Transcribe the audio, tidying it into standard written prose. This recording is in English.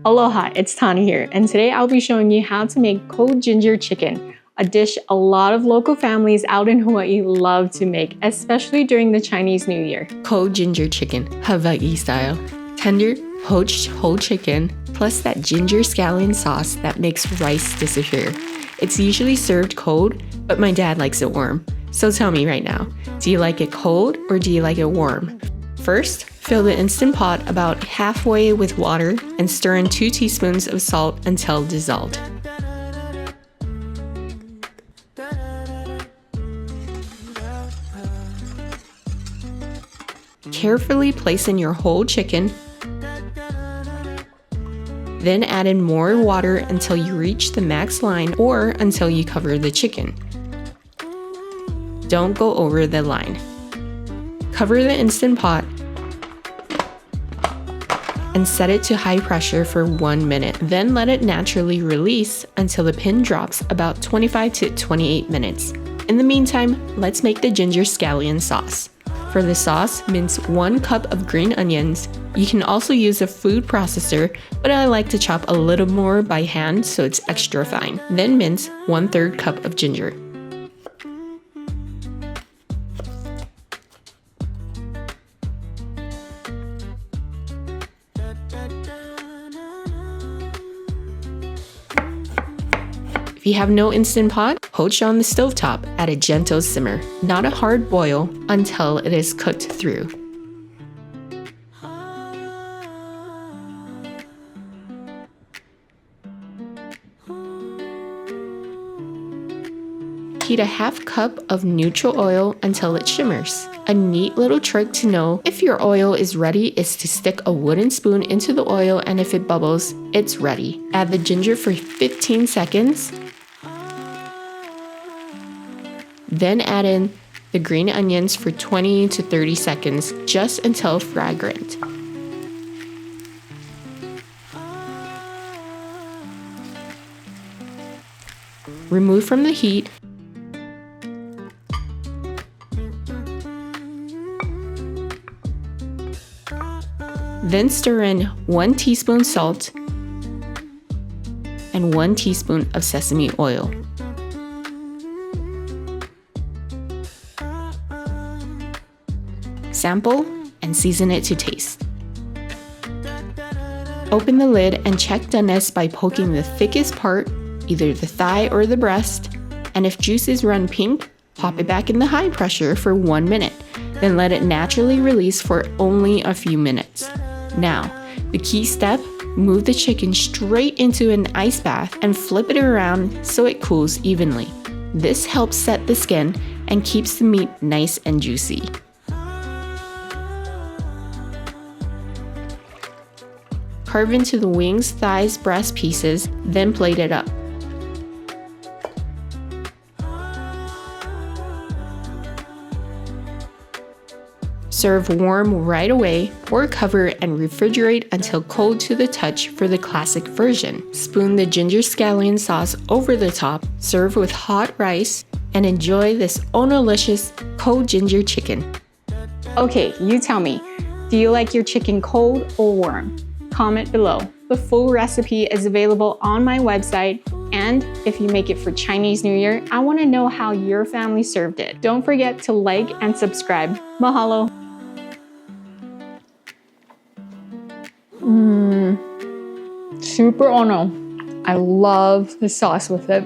Aloha, it's Tani here, and today I'll be showing you how to make cold ginger chicken, a dish a lot of local families out in Hawaii love to make, especially during the Chinese New Year. Cold ginger chicken, Hawaii style. Tender, poached whole chicken, plus that ginger scallion sauce that makes rice disappear. It's usually served cold, but my dad likes it warm. So tell me right now, do you like it cold or do you like it warm? First, fill the Instant Pot about halfway with water and stir in 2 teaspoons of salt until dissolved. Carefully place in your whole chicken, then add in more water until you reach the max line or until you cover the chicken. Don't go over the line. Cover the Instant Pot and set it to high pressure for 1 minute. Then let it naturally release until the pin drops about 25 to 28 minutes. In the meantime, let's make the ginger scallion sauce. For the sauce, mince 1 cup of green onions. You can also use a food processor, but I like to chop a little more by hand so it's extra fine. Then mince 1/3 cup of ginger. If you have no Instant Pot, poach on the stovetop at a gentle simmer, not a hard boil, until it is cooked through. Heat a half cup of neutral oil until it shimmers. A neat little trick to know if your oil is ready is to stick a wooden spoon into the oil, and if it bubbles, it's ready. Add the ginger for 15 seconds. Then add in the green onions for 20 to 30 seconds, just until fragrant. Remove from the heat. Then stir in 1 teaspoon salt and 1 teaspoon of sesame oil. Sample and season it to taste. Open the lid and check doneness by poking the thickest part, either the thigh or the breast, and if juices run pink, pop it back in the high pressure for 1 minute, then let it naturally release for only a few minutes. Now, the key step, move the chicken straight into an ice bath and flip it around so it cools evenly. This helps set the skin and keeps the meat nice and juicy. Carve into the wings, thighs, breast pieces, then plate it up. Serve warm right away or cover and refrigerate until cold to the touch for the classic version. Spoon the ginger scallion sauce over the top, serve with hot rice, and enjoy this onolicious cold ginger chicken. Okay, you tell me, do you like your chicken cold or warm? Comment below. The full recipe is available on my website, and if you make it for Chinese New Year, I want to know how your family served it. Don't forget to like and subscribe. Mahalo! Super ono. I love the sauce with it.